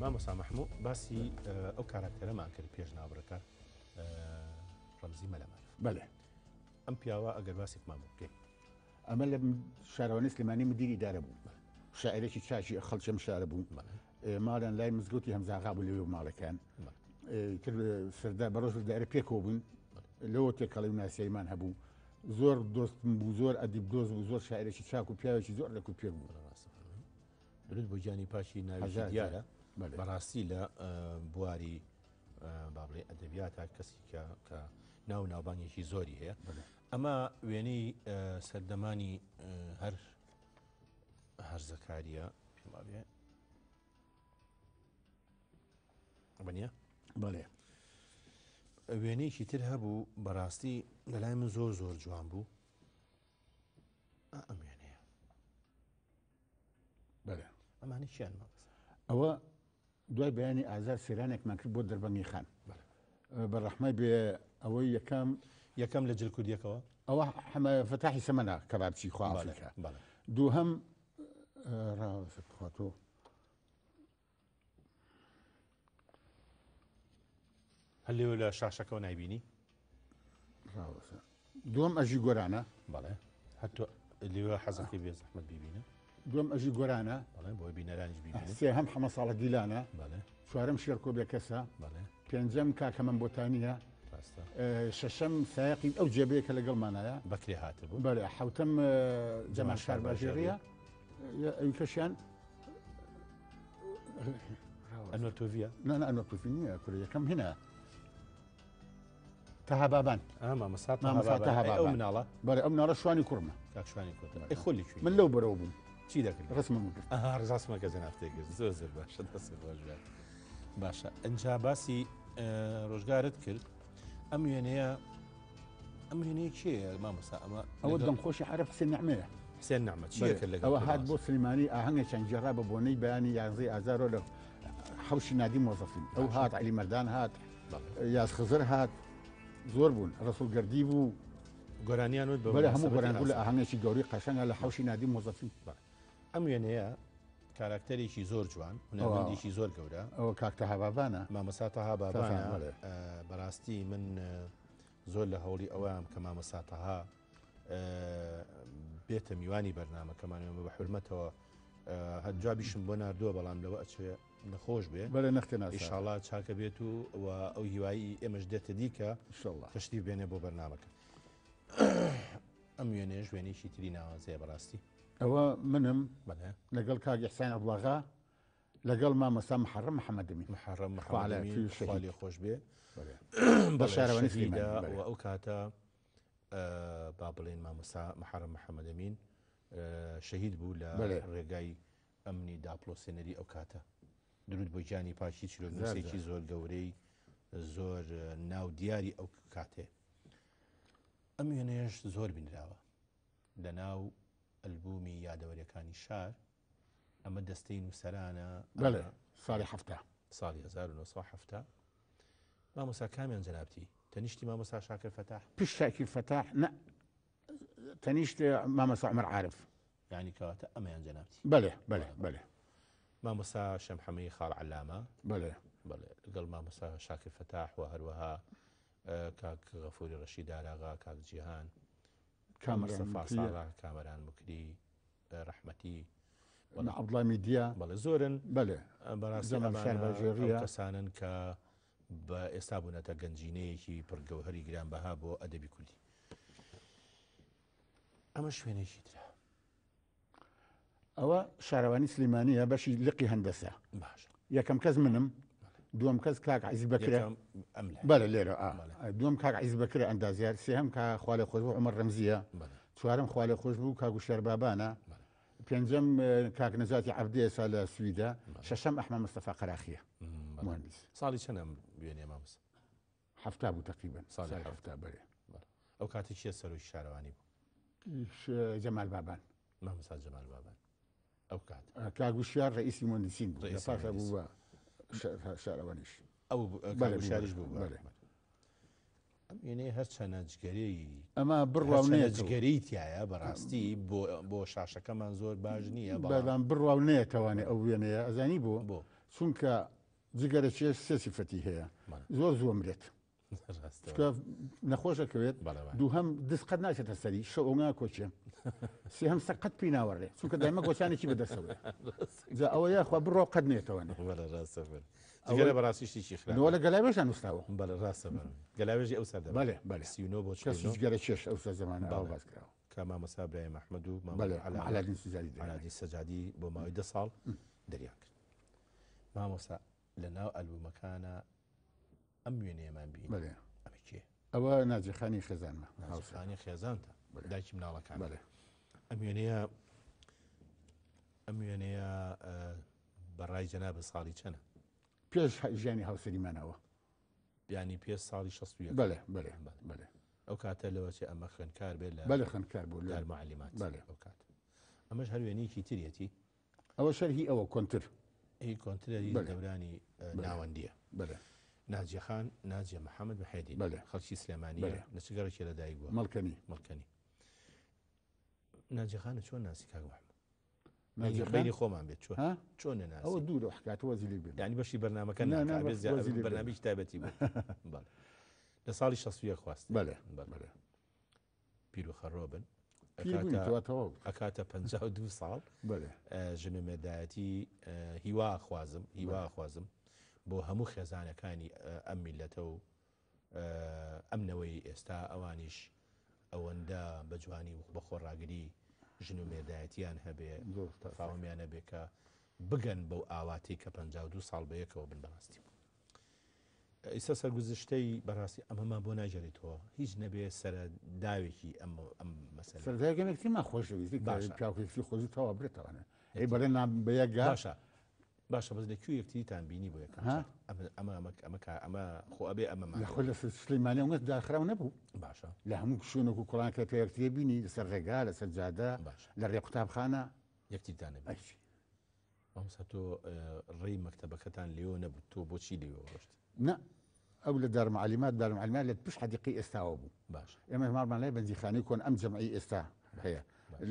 مامۆستا مەحموو باسی ئەو کاراکتەرەمان کرد پێش ناوبڕەکە ڕەمزی مەلەمەر. بەڵێ ئەم پیاوە ئەگەر باسێکمان بکەین ئەمە لە شارەوانی سلێمانی مدیری ئیدارە بوو، شاعرێکی چاچی خەڵکەم شارە بوو، ماڵیان لای مزگەوتی هەمزاغا بوو لەوێ ماڵەکان سەردار بەڕۆژ دایرە پێکەوە بوون لەوە تێکەڵی و ناسیایمان هەبوو، زۆر دۆستم بوو، زۆر ئەدیب دۆست بوو، زۆر شاعرێکی چاک و پیاوێکی زۆر لە کوپێک بوو. درود بۆ گیانی پاشی ناوی دیارە بەڕاستی لە بواری بابڵێ ئەدەبیاتە کەسی کە ناو ناوبانگێکی زۆری هەیە. ئەمە وێنەی سەردەمانی هەر هەرزەکاریە پێما بێ بەنیە بەڵێ وێنەیەکی تر هەبوو بەڕاستی لەلای من زۆر زۆر جوان بوو. ئەم وێنەیە بەڵێ ئەمانە چیان مەبەست ئەوە دوای بەیانی ئازار سێرانێکمان کرد بۆ دەربەنگی خان بەڕەحمەی بێ ئەوەی یەکەم لە جلکودیەکەوە ئەوە هەمە فتاحی سەمەنا کەبابچی خواافریکا دووهەم ڕاوەسەخواتۆ هەر لێوە لە شاشەکەەوە نایبینی ڕاوەسە دووەم ئەژی گۆرانە بەڵێ هەتۆ لێوە حەزەکەی بێ زەحمەت ببینە دووەم ئەژی گۆرانە بەڵێ بۆی بینەرانیش ببینێ سێ هەم حەمە ساڵە دیلانە بەڵێ چوارەم شێرکۆ بێکەسە بەڵێ پێنجەم کاکەمەم بۆتانیە ڕاستە شەشەم سایقی ئەو جێبەیە کە لەگەڵمانایە بەکرێ هاتبوو بەڵێ حوتەم جەمال شار باژێڕیە ئەوکەشیان ئەنوەر تۆڤە نانە ئەنوەر تووفی نییە کورە یەکەم هێنا تەها بابان مامەسا ئەو مناڵە بەڵێ ئەو مناڵە شوانی کوڕمە کاکشوانی کۆتە خۆلی من لەو بەرەوە بووم چی دەکرد ڕسمم کرد ڕزاسمەکە زەنافتێکرد زۆر زۆر باشە دەست ڕۆژگار باشە ئەنجا باسی ڕۆژگارت کرد ئەم وێنەیە کێیە مامۆستا ئەوە دڵخۆشی عەرەب حسێن نەعمەیە حسێن نەعمە چییە کرد لەگەڵ ئەوە هات بۆ سلێمانی ئاهەنگێکیان جێڕا بە بۆنەی بەیانی یازدەی ئازارۆ لە حەوشی نادی مۆزەفین ئەو هات عەلی مەردان هات یاز خزر هات زۆر بوون ڕەسوول گەردی بوو گۆرانیان بەڵێ هەموو گۆران بوو لە ئاهەنگێکی گەوری قەشەنگە لە حەوشی نادی مۆزەفین. ئەم وێنەیە کاراکتەرێکی زۆر جوان هونەرمەندێکی زۆر گەورە ئەوە کاک تەها بابانە مامۆستا تەها بابانە بەڕاستی من زۆر لە هەوڵی ئەوەم کە مامۆستا تەها بێتە میوانی بەرنامەکەمانەوە بە حورمەتەوە هەرجابیشم بۆ ناردووە بەڵام لەوە ئەچێ نەخۆش بێ بەڵێ نەختێنە ئینشاڵڵا چاکە بێت و ئەو هیوایی ئێمەش دێتە دیکە تەشریف بێنێ بۆ بەرنامەکە. ئەم وێنێش وێنێکی تری ناوازەیە بەڕاستی ئەوە منم لەگەڵ کاک ئیحسان عەبدوڵاغا لەگەڵ مامۆستا محەرەم محەممەدەمی محەرەم خۆش بێ بە شارەوانی سلێمانی ئەو کاتە با بڵێن مامۆستا محەرەم محەممەدەمین شەهید بوو لە ڕێگای ئەمنی داپلۆسێنەری ئەو کاتە. درود بۆ گیانی پاشی چیرۆنووسێکی زۆر گەورەی زۆر ناو دیاری ئەو کاتێ. ئەم وێنەیەش زۆر بینراوە لە ناو ئەلبومی یادەوەریەکانی شار. ئەمە دەستەی نووسەرانە بەڵێ ساڵی هەفتە ساڵی 1970 مامۆستا کامیان جەنابەتی تەنیشتی مامۆستا شاکر فەتاح پیش شاکر فەتاح نە تەنیشت مامۆستا عومەر عارف یعنی کەواتە ئەمەیان جەنابەتی بەڵێ بەڵێ بەڵێ مامۆستا شەمحەمەی خاڵ عەلامە بەڵێ بەڵێ لەگەڵ مامۆستا شاکر فەتاح و هەروەها کاک غەفوری ڕەشید داراغا کاک جیهان کامەران مکری ڕەحمەتی عەبدوڵای میدیا بەڵێ زۆرن بەڵێ بەڕاستی کەسانن کە بە ئێستا بوونەتە گەنجینەیەکی پڕگەوهەری گرانبەها بۆ ئەدەبی کوردی. ئەمە شوێنێکی ترە ئەوە شارەوانی سلێمانیە بەشی لقی هەندەسە یەکەم کەس منم دووەم کەس کاک عەزیز بەکرە بەڵێ لێرە دووەم کاک عەزیز بەکرە ئەندازیار سێهەم کا خوالێ خۆش بوو عومەر ڕەمزیە چوارەم خوالێ خۆش بوو کاک وشێر بابانە پێنجەم کاک نەجاتی عەبدی ئێستا لە سویدە شەشەم ئەحمەد مستەفا قەراخیە مهندس. ساڵی چەندە وێنێ مامۆستا؟ هەفتا بوو تەقریبەن ساڵی هەفتا بەڵێ. ئەو کاتی چیە سەرۆی شارەوانی بوو؟ جەمال بابان مامۆستا جەمال بابان ئەو کات کاک وشیار ڕئیسی مهندسین بوو لە پاشە بوو شارەوانیش ئەو شاریش بوو. ئەم وێنەیە هەر چەنە جگەرەی ئەمە بڕواونەیە جگەرەی تایە بەڕاستی بۆ شاشەکەمان زۆر باش نییە بەڵام بڕواو نەیە توانێت ئەو وێنەیە ئەزانی بۆ چونکە جگەرە چێش سێ سیفەتی هەیە زۆر زۆر مرێت نەخۆشەکەوێت دووهەم دست قەت ناچێتە سەری شەوەنگا کۆچێ سێهەم سەر قەت پێی ناوەڕێ چونکە دایمە گۆچانێکی بەدەسەوە جا ئەوە یاخوا بڕۆ قەت نێتەوەنێ جگەرە بەڕاستیشتێکی خراپەوە لە گەلاوێژان نووسراوە بەڵێ ڕاستە گەلاوێژی ئەو سەر بەڵێ بەڵێ سیونۆ بۆ جگەرە چێش ئەو سەر زەمانە ئەو باس کراوە کە مامەسا برای محمەد و عەلادین سەجادی بۆ ماوەی 10 ساڵ دەریان کرد مامۆستا لە ناو ئەلبومەکانە ئەم وێنەیەمان بین ئەمە کێ ئەوە ناجیخانی خێزانمە ناجیخانی خێزانتە دایکی مناڵەکان ئەم وێنەیە بەڕای جەنابە ساڵی چەنە پێش ژیانی هاوسەریمانەوە بیانی پێ ساڵی 61 بەڵێ بەڵێ بەڵێ ئەو کاتە لەوە چێ ئەمە خوێندکار بێت لە بەڵێ خوێندکار بوو لە معلیمات ئەو کات ئەمەش هەر وێنەیەکی تریەتی ئەوە شەرهی ئەوە کۆنتر هی کۆنترەری دەورانی ناوەندیە بەڵێ ناجیە خان ناجیە محەممەد بەحێدی خەڵکی سلێمانیە نەچگەڕێکی لەدایک بووە مەڵکەنی ناجیەخانە چۆن ناسی کاک محەممەد بینی خۆمان بێت چۆن ناسی ئەوە دوورە حکاتەوە زیلی بێت ینی بەشی بەرنامەکە بەرنامەی تایبەتی بوو لە ساڵی 60 خواست بەڵێ پیر و خەڕۆ بن ئەکاتە 52 ساڵ ژنومێردایەتی هیوا خوازم بۆ هەموو خێزانەکانی ئەم میلەتە و ئەمنەوەی ئێستا ئەوانیش ئەوەندە بە جوانی بە خۆڕاگری ژنومێردایەتیان هەبێ فاوەمیان هەبێ کە بگەن بەو ئاواتی کە 52 ساڵ بەیەکەوە بن بەڕاستی بوو ئیستا سەرگوزشتەی بەڕاستی ئەمەمان بۆ ناژێریتەوە هیچ نەبێ سەر داوێکی ئەم مەسەلە سەرداگەمێکتیمان خۆشەویستی پیاوێکی خۆزی تەوا برێتەوەنە ئەی بەڵێ بەیەکگا باشە بەس لەکوێ یەکتریتان بینی بۆ یەکەم ئەمە خۆ ئەبێ ئەمە خۆ لە سلەیمانی ئەوەت داخراو نەبوو باشە لە هەموو شوێنێک و کوڕان کە یەکتری بینی لەسەر ڕێگا لەسەر جادە لە ڕێ قوتابخانە یەکتریتانە مامۆستا تۆ ڕێی مەکتەبەکەتان لێوە نەبوو تۆ بۆچی لێوە ڕۆشت نە ئەو لە دارمعلیمات لە پشت حەدیقی ئێستاوە بوو باش ئێمە ماڵمان لای بەنزیخانەی کۆن ئەم جەمعی ئێستا هەیە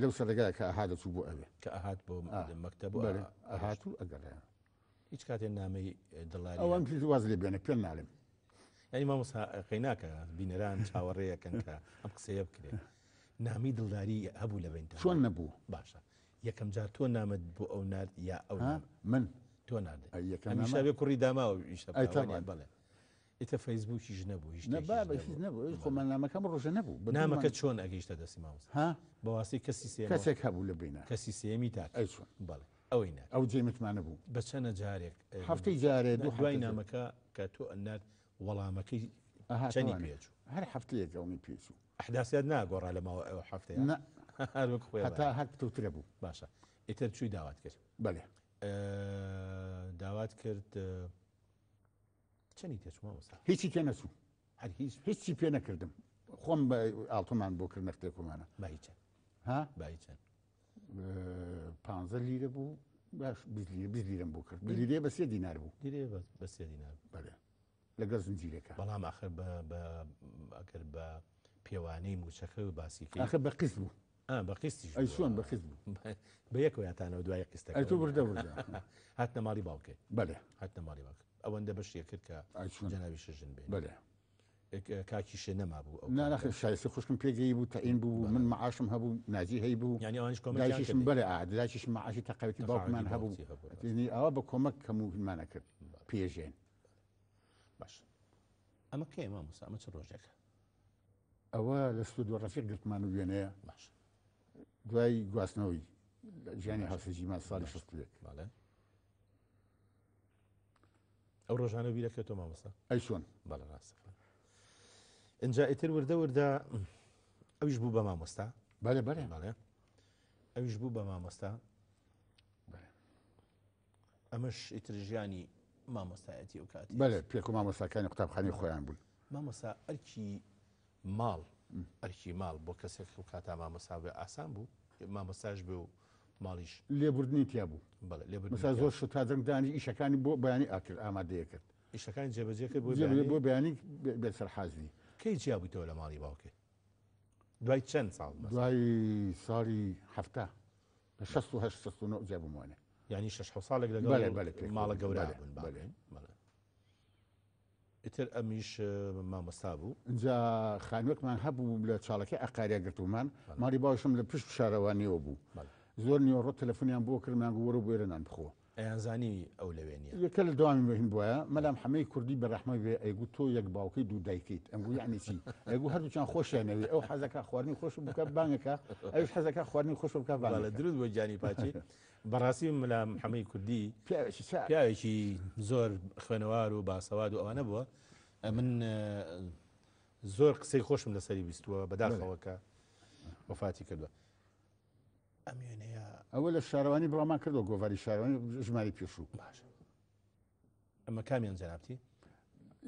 لەو سەرگای کە ئاها دەچوو بۆ ئەوێ کە ئاهات بۆ مەکتەب ئاهات و ئەگەر هیچ کاتێ نامەی دڵاری ئەوەم واز لێ بێنە پێ ناڵێم ینی مامۆستا قەیناکە بینەران چاوەڕێیەکەن کە ئەم قسەیە بکرێ نامی دڵداری هەبوو لە بینتە چۆن نەبوو باشە یەکەم جار تۆ نامەت بۆ ئەو نرد یا ئەو من تۆ نردێ ئەمیشابێ کوڕی داماوە بڵێ ئیتە فەیسبووکیش نەبوو هیچ نەبوو خۆمان نامەکەم ڕۆژە نەبوو نامەکە چۆن ئەگەیشتە دەستی مامۆستا بەواسی کەسێک هەبوو لە بینە کەسی سێمی تا چۆن بەڵێ ئەوەی نە ئەو جێمتمانە بوو بە چەنە جارێک هەفتەی جارێ دوای نامەکە کە تۆ ئەنات وەڵامەکەی چەنی پێچوو هەر هەفتەیەک ئەومی پێچوو ئەحداسیات ناگۆڕا لەماوە ئەو هەفتەیە هەتا هەر پتوترە بوو باشە ئیتر چووی داوات کرد بەڵێ داوات کرد چەنی تێچوو مامۆستا هیچی تێ نەچوو هیچی پێ نەکردم خۆم بە ئاڵتۆمان بۆ کردنە کتێکۆمانە بای چەند بای چەند 15 لیرە بوو باش 20 لیرەم بۆ کرد لیرێ بە 3 دینار بوو بە 3 دینار بەڵێ لەگەڵ زنجیرێکە بەڵام ئاخر ئەگەر بە پێوانەی موچەکە و باسیکە ئاخر بە قست بوو بە قستیش ئەی سۆن بە قست بوو بە یەکەوەیانتانەوە دوای قستەکە ئەی تۆ بردە هاتنە ماڵی باوکێ بەڵێ هاتنە ماڵی باوکە ئەوەندە بەشیە کرد کە جەنابی شەژن بێ بەڵێ کاکیشێ نەما بوو ناخر شایستی خوشکم پێگەی بوو تەعین بوو من معاشم هەبوو ناجی هەی بوو ینی ئەوانش کۆمەکیشم بەڵێ دایکیش معاشی تەقاوەتی باوکمان هەبوو ئەوە بە کۆمەک هەموومانە کرد پێژێن باش ئەمە کێ مامۆستا ئەمە چ ڕۆژێکە ئەوە لە سوود ڕەفیق گرتمان و وێنەیە باش دوای گواستنەوەی ژیانی هەڵسەجیمان ساڵی 61 ئەو ڕۆژانە بیرەکەێتەوە مامۆستا ئەی چۆن بەڵێ ڕاستە ئەجا ئیتر وردە ئەویش بوو بە مامۆستا بەڵێ ئەویش بوو بە مامۆستا ئەمەش ئیتر ژیانی مامۆستایەتی ئەو کاتی بەڵێ پێک و مامۆستاکانی قوتابخانەی خۆیان بوون مامۆستا ئەرکی ماڵ بۆ کەسێک و کاتا مامۆستا بێ ئاسان بوو مامۆستاش بێ و ماڵیش لێبوردنی تیا بوو مەسا زۆر شتا دەنگدانی ئیشەکانی بۆ بەیانی ئاکرد ئامادەیە کرد ئیشەکانی جێبەجێ کرد بۆ بەیانی بێسەر حازی کەی جیا بوویتەوە لە ماڵی باوکێ دوای چەند ساڵ دوای ساڵی هەفتە 69 جا بوومانێ ینی 6 ساڵێک لەگەڵ ماڵە گەورە بن. ئیتر ئەمیش مامۆستا بوو. اینجا خانوێکمان هەبوو لە چاڵەکەی ئەقاریا گرتومان ماڵی باوشم لە پشت شارەوانیەوە بوو زۆر نیوەڕۆ تەلەفۆنیان بۆ کردمان وەرە بۆێرە نان بخۆ ئەیانزانی ئەو لەوێنیە یەکە لە دوامی مهم بووە مەلام حەمەی کوردی بەڕەحمە بێ ئەیگو تۆ یەک باوکەی دوو دایکیت ئەمگو یعنی چی ئەیگو هەردووچان خۆشیانەوێ ئەو حەزەکە خواردنی خۆش بکە بانگەکە ئەوش حەزەکە خواردنی خۆش بکە لە دروست بۆ جانی پاچی بەڕاستی مەلام حەمەی کوردی پیاوێکی زۆر خوێنەوار و باسەواد و ئەوانە بووە من زۆر قسەی خۆشم لەسەری بیستووە بەداخەوەکە وفاتی کردووە. ئەم وێنەیە ئەوە لە شارەوانی بڵامان کردەوە گۆڤاری شارەوانی ژماری پێشوو باش. ئەمە کامیان جەنابەتی؟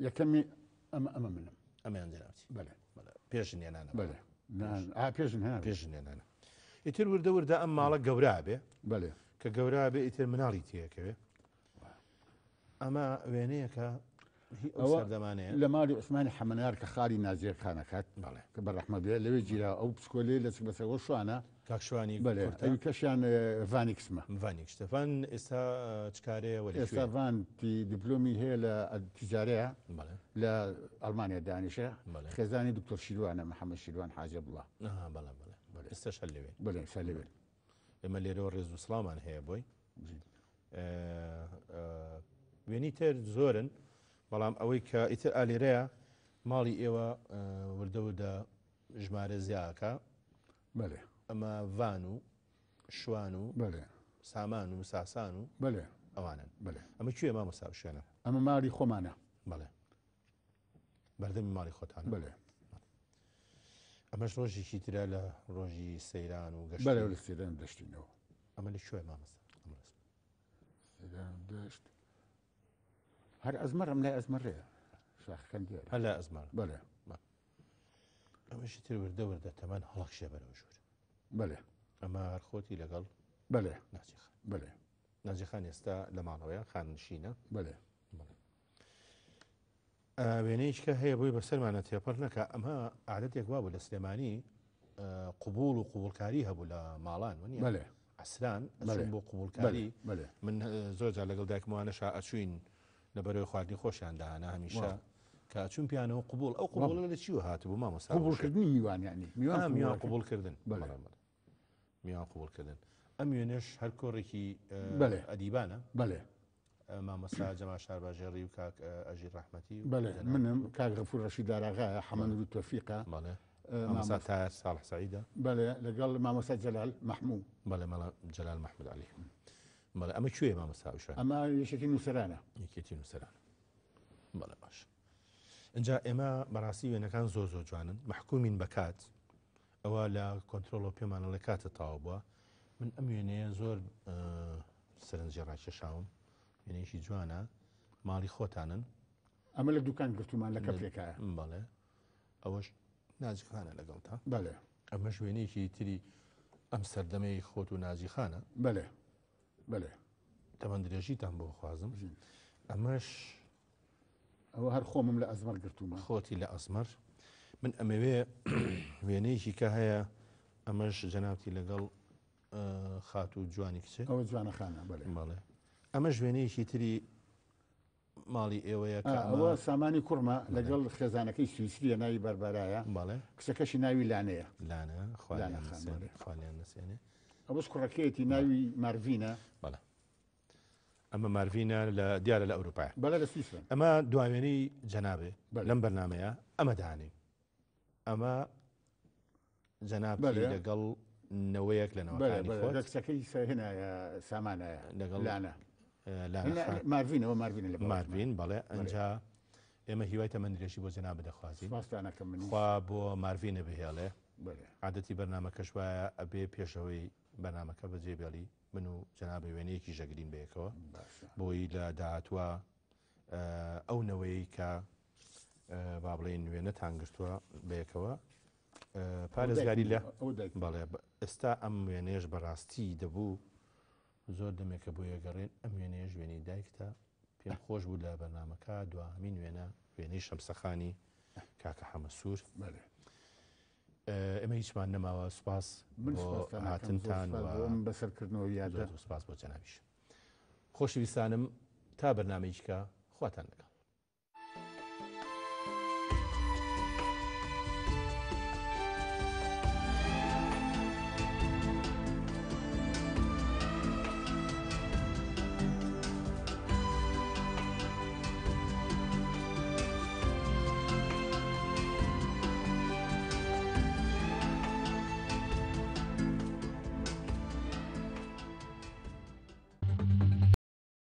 یەکەمی ئەمە منم. ئەمەیان جەنابەتی؟ بەڵێ پێشنێنانە. بەڵێ پێشنێنانە. ئیتر وردە وردە ئەم ماڵە گەورا بێ بەڵێ کە گەورا بێ ئیتر مناڵی تێکەوێ. ئەمە وێنەیەکە دەمانەیە لە ماڵی عوسمانی حەمەنار کە خاڵی نازیە خانەکەات بەڵێ کە بەڕەحمە بێ لەوێ گیرا ئەو پسکۆلێ لە بەسەوە شوانە کاکشوانی بەڵێ ئەوی کەشیان ڤانیکسمە ڤانیک شتەفان ئێستا چکارەیە ئێستا ڤانتی دیپلۆمی هەیە لە تیجارەیە بەڵێ لە ئەڵمانیا دانیشە خێزانی دکتۆر شیروانە محەممەد شیروان حاجە بڵە بەڵێ ئێستا شەل لەوێن بڵێ شە لەوێن ئێمە لێرەوە ڕێز و سڵامان هەیە بۆی وێنی تر زۆرن بەڵام ئەوەی کە ئیتر ئالێرەیە ماڵی ئێوە وردەوردە ژمارە زیاکە بەێ ئەمە ڤان و شوان و بەێ سامان و مساسان و بەێ ئەوانن بەێ ئەمە کوێ مامۆستا شوێنە ئەمە ماڵی خۆمانە بەڵێ بەردەمی ماڵی خۆتان بەێ ئەمەش ڕۆژێکی ترە لە ڕۆژی سەیران و گەشت بەێ لە سێران دەشتینەوە ئەمە لە کوێ مامۆستا دەشت هەر ئەزمەرم لای ئەزمەڕەیە شاخەکەم دیێ هەر لای ئەزمەر بەێ ئەمەشی تر وردە وردە تەمان هەڵەخشێ بەرەو ژوور بەێ ئەمە هەرخۆتی لەگەڵ بەێ ناجیخان بەێ ناجیخان ئێستا لە ماڵەوەیە خاننشینە بەێ وێنەیەکە هەیە بۆی بەسەرمانە تێپەڕ نەکە ئەمە عادەتێک وا بوو لە سلێمانی قوبول و قوبولکاری هەبوو لە ماڵان وە بەێ ئەسران بۆ قوبولکاری من زۆر جار لەگەڵ دایکمانەشا ئەچوین لە بەرەوەی خواردنی خۆشیان داهانا هەمیشە کە چون پیانەوە قوبول ئەو قوبول لە چیوە هاتبوو مامۆستا قوبولکردنی میوان یعنی میوان قوبولکردن میوان قوبولکردن ئەم وێنەش هەر کۆڕێکی ئەدیبانە بەێ مامۆستا جەمال شارباژێڕی و کاک ئەژیر ڕەحمەتی بەێ منم کاک غەفور ڕەشید داراغایە حەمەد تۆفیقە بەڵێ مامۆستا تایر ساڵح سەعیدە بەێ لەگەڵ مامۆستا جەلال مەحموود بەڵێ مەڵە جەلال مەحموود عەلی بەڵێ ئەمە کوێ مامۆستا شوێنە ئەمە یەکێتی نووسەرانە یەکێتی نووسەرانە بەڵێ باش اینجا ئێمە بەڕاستی وێنەکان زۆر زۆر جوانن محکومین بەکات ئەوە لە کۆنتترۆلۆ پێمانە لە کاتە تاوا بووە من ئەم وێنەیە زۆر سەرنجی ڕاکێشاوم وێنەیەکی جوانە ماڵی خۆتانن ئەمە لە دوکان گرتومان لە کەپێکایە بەڵێ ئەوەش ناجیخانە لەگەڵ تا بەێ ئەمەش وێنەیەکی تری ئەم سەردەمەی خۆت و ناجیخانە بەێ بەێ تەمەند درێژیتان بۆ خوازم ئەمەش ئەوە هەر خۆمم لە ئەزمەر گرتومە خۆتی لە ئەزمەر من ئەمەوێ وێنەیەکی کە هەیە ئەمەش جەنابەتی لەگەڵ خات و جوانی کچێ ئەوە جوانەخانە بەڵێ ئەمەش وێنەیەکی تری ماڵی ئێوەیە ئەوە سامانی کوڕمە لەگەڵ خێزانەکەی سویسریە ناوی بەربارایە بەڵێ کچەکەشی ناوی لانەیە لانە خوالیان نسێنێ ئەوەش کوڕەکەیەتی ناوی مارڤینە بەڵێ ئەمە مارڤینە لە دیارە لە ئەوروپای بەڵێ لە سویسرا ئەمە دواوێنەی جەنابێ لەم بەرنمەیە ئەمە دانێ ئەمە جەنابی لەگەڵ نەوەیەک لە نەوەکانی کچەکەی هێنایە سامانایە لەگەڵ لانە مارڤینەوە مارڤینە لە مارڤین بەڵێ ئەنجا ئێمە هیوای تەمەندرێکی بۆ جەنابە دەخوازی خوا بۆ مارڤینە بهێڵێ عادەتی بەرنمەکەش وایە ئەبێ پێشەوەی بەرنمەکە بەجێبێڵی من و جەنابە وێنەیەکی ژەگرین بەیەکەوە بۆی لە داهاتوە ئەو نەوەی کە با بڵێن وێنەتان گرتووە بەیەکەوە پارێزگاری لە بەڵێ ئێستا ئەم وێنێش بەڕاستی دەبوو زۆر دەمێکە بۆ یەگەڕێن ئەم وێنێژ وێنی دایکتە پێم خۆش بوو لە بەرنمەکە دوهەمین وێنە وێنەی شەمسەخانی کاکە حەمەسوور ئێمە هیچمان نەماوە سوپاس بۆ هاتنتان بەسەرکردنەوە یادە سوپاس بۆ جەنابیش خۆشەویستانم تا بەرنامەیەکە خواتان لەگەڵ.